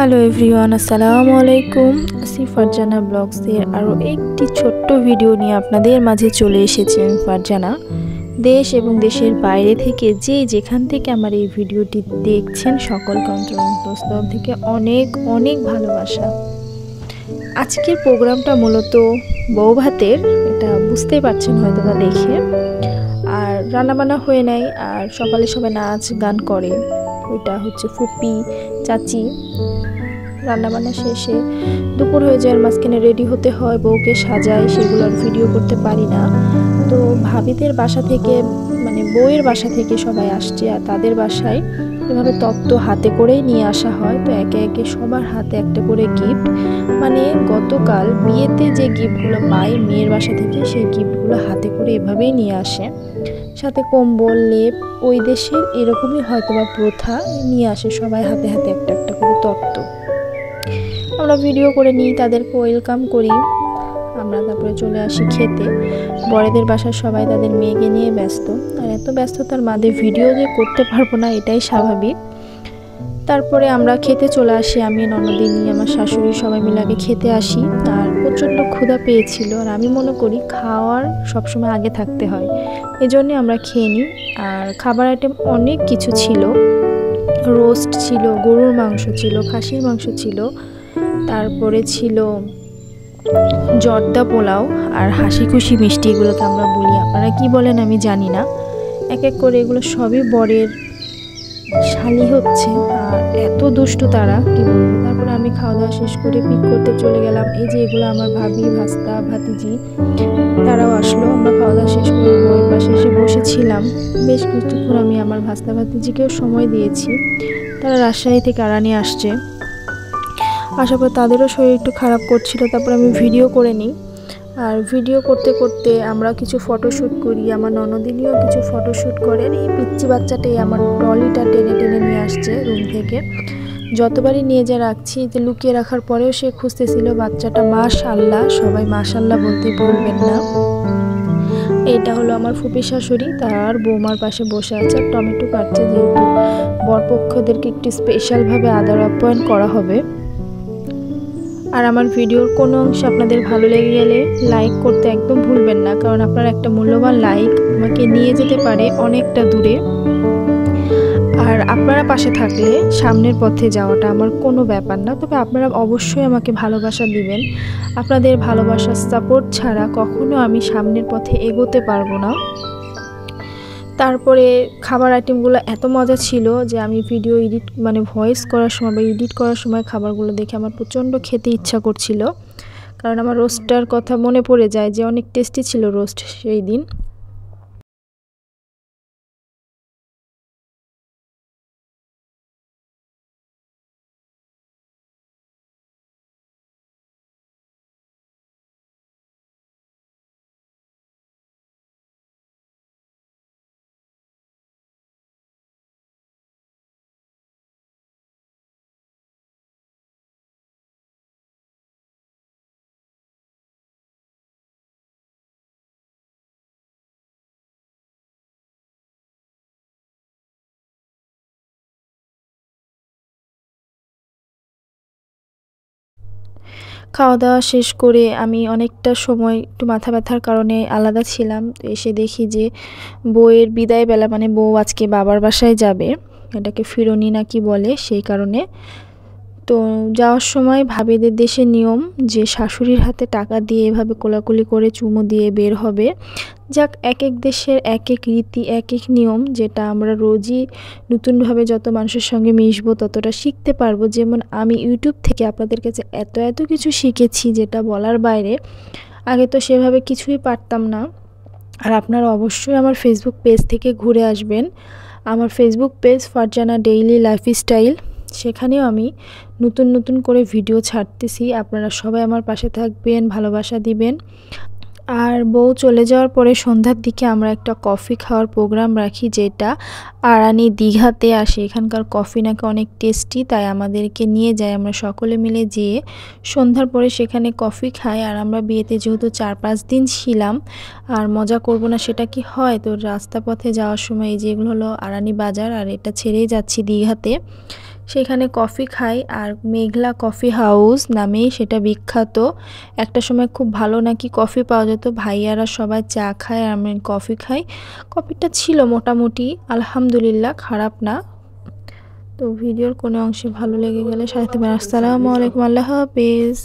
Hello everyone, আসসালামু আলাইকুম। আসি ফারজানা ব্লগসের আরও একটি ছোট্ট ভিডিও নিয়ে আপনাদের মাঝে চলে এসেছি আমি ফারজানা। দেশ এবং দেশের বাইরে থেকে যে যেখান থেকে আমার এই ভিডিওটি দেখছেন সকলকে অন্তঃস্থল থেকে অনেক অনেক ভালোবাসা। আজকের প্রোগ্রামটা মূলত বউ ভাতের, এটা বুঝতে পারছেন হয়তো বা দেখে। আর রান্নাবান্না হয়ে নেয়, আর সকালে সবাই নাচ গান করে। ওইটা হচ্ছে ফুপি চাচি। রান্নাবান্না শেষে দুপুর হয়ে যায়, মাঝখানে রেডি হতে হয়, বউকে সাজায়, সেগুলোর ভিডিও করতে পারি না। তো ভাবিদের বাসা থেকে মানে বউয়ের বাসা থেকে সবাই আসছে, আর তাদের বাসায় এভাবে তত্ত্ব হাতে করেই নিয়ে আসা হয়। তো একে একে সবার হাতে একটা করে গিফট, মানে গতকাল বিয়েতে যে গিফটগুলো পাই মেয়ের বাসা থেকে, সেই গিফটগুলো হাতে করে এভাবেই নিয়ে আসে। সাথে কম্বল, লেপ, ওই দেশের এরকমই হয়তো বা প্রথা, নিয়ে আসে সবাই হাতে হাতে একটা একটা করে তত্ত্ব। আমরা ভিডিও করে নিই, তাদেরকে ওয়েলকাম করি। আমরা তারপরে চলে আসি খেতে। বড়দের বাসার সবাই তাদের মেয়েকে নিয়ে ব্যস্ত, আর এত ব্যস্ততার মাঝে ভিডিও যে করতে পারবো না এটাই স্বাভাবিক। তারপরে আমরা খেতে চলে আসি, আমি ননদিনী আমার শাশুড়ি সবাই মিলে আগে খেতে আসি। আর প্রচণ্ড ক্ষুধা পেয়েছিল, আর আমি মনে করি খাওয়ার সবসময় আগে থাকতে হয়, এজন্যে আমরা খেয়ে নিই। আর খাবার আইটেম অনেক কিছু ছিল, রোস্ট ছিল, গরুর মাংস ছিল, খাসির মাংস ছিল, তারপরে ছিল জর্দা পোলাও আর হাসি খুশি মিষ্টি, এগুলোকে আমরা বলি, আপনারা কি বলেন আমি জানি না। এক এক করে এগুলো সবই বরের শালি হচ্ছে, আর এত দুষ্টু তারা কি বলবো। তারপরে আমি খাওয়া দাওয়া শেষ করে পিক করতে চলে গেলাম। এই যে এগুলো আমার ভাবি, ভাস্তা, ভাতিজি, তারাও আসলো। আমরা খাওয়া দাওয়া শেষ করে বউয়ের পাশে এসে বসেছিলাম। বেশ কিছুক্ষণ আমি আমার ভাস্তা ভাতিজিকেও সময় দিয়েছি। তারা রাজশাহী থেকে আরানি আসছে, আসার পর তাদেরও শরীর একটু খারাপ করছিল। তারপর আমি ভিডিও করে নিই, আর ভিডিও করতে করতে আমরা কিছু ফটোশ্যুট করি। আমার ননদিনীও কিছু ফটোশ্যুট করেন। এই পিচ্চি বাচ্চাটাই আমার ট্রলিটা টেনে টেনে নিয়ে আসছে রুম থেকে। যতবারই নিয়ে যা রাখছি, যে লুকিয়ে রাখার পরেও সে খুঁজতেছিল বাচ্চাটা। মাশাআল্লাহ, সবাই মাশাআল্লাহ বলতে ভুলবেন না। এটা হলো আমার ফুপি শাশুড়ি, তার বৌমার পাশে বসে আছে, আর টমেটো কাটছে, যেহেতু বরপক্ষদেরকে একটু স্পেশালভাবে আদর আপ্যায়ন করা হবে। আর আমার ভিডিওর কোনো অংশ আপনাদের ভালো লেগে গেলে লাইক করতে একদম ভুলবেন না, কারণ আপনার একটা মূল্যবান লাইক আমাকে নিয়ে যেতে পারে অনেকটা দূরে। আর আপনারা পাশে থাকলে সামনের পথে যাওয়াটা আমার কোনো ব্যাপার না, তবে আপনারা অবশ্যই আমাকে ভালোবাসা দিবেন। আপনাদের ভালোবাসার সাপোর্ট ছাড়া কখনো আমি সামনের পথে এগোতে পারবো না। তারপরে খাবার আইটেমগুলো এত মজা ছিল যে আমি ভিডিও এডিট মানে ভয়েস করার সময় বা এডিট করার সময় খাবারগুলো দেখে আমার প্রচণ্ড খেতে ইচ্ছা করছিল, কারণ আমার রোস্টটার কথা মনে পড়ে যায় যে অনেক টেস্টি ছিল রোস্ট সেই দিন। খাওয়া দাওয়া শেষ করে আমি অনেকটা সময় একটু মাথা ব্যথার কারণে আলাদা ছিলাম। তো এসে দেখি যে বউয়ের বিদায় বেলা, মানে বউ আজকে বাবার বাসায় যাবে, এটাকে ফিরনি না কি বলে, সেই কারণে। তো যাওয়ার সময় ভাবিদের দেশের নিয়ম যে শাশুড়ির হাতে টাকা দিয়ে এভাবে কোলাকুলি করে চুমু দিয়ে বের হবে। যাক, এক এক দেশের এক এক রীতি, এক এক নিয়ম, যেটা আমরা রোজই নতুনভাবে যত মানুষের সঙ্গে মিশবো ততটা শিখতে পারবো। যেমন আমি ইউটিউব থেকে আপনাদের কাছে এত কিছু শিখেছি যেটা বলার বাইরে। আগে তো সেভাবে কিছুই পারতাম না। আর আপনারা অবশ্যই আমার ফেসবুক পেজ থেকে ঘুরে আসবেন। আমার Facebook page Farzana daily lifestyle, সেখানেও আমি নতুন করে ভিডিও ছাড়তেছি। আপনারা সবাই আমার পাশে থাকবেন, ভালোবাসা দিবেন। আর বউ চলে যাওয়ার পরে সন্ধ্যার দিকে আমরা একটা কফি খাওয়ার প্রোগ্রাম রাখি, যেটা আরানি দীঘাতে আসে। এখানকার কফি নাকি অনেক টেস্টি, তাই আমাদেরকে নিয়ে যায়। আমরা সকলে মিলে যেয়ে সন্ধ্যার পরে সেখানে কফি খাই। আর আমরা বিয়েতে যেহেতু 4-5 দিন ছিলাম, আর মজা করব না সেটা কি হয়? তো রাস্তা পথে যাওয়ার সময় এই যেগুলো হলো আরানি বাজার, আর এটা ছেড়েই যাচ্ছি দীঘাতে, সেখানে কফি খাই। আর মেঘলা কফি হাউস নামেই সেটা বিখ্যাত। একটা সময় খুব ভালো নাকি কফি পাওয়া যেত, ভাইয়ারা সবাই চা খায় আর আমি কফি খাই। কফিটা ছিল মোটামুটি, আলহামদুলিল্লাহ, খারাপ না। তো ভিডিওর কোনো অংশে ভালো লেগে গেলে সাথে আসসালামু আলাইকুম, আল্লাহ হাফেজ।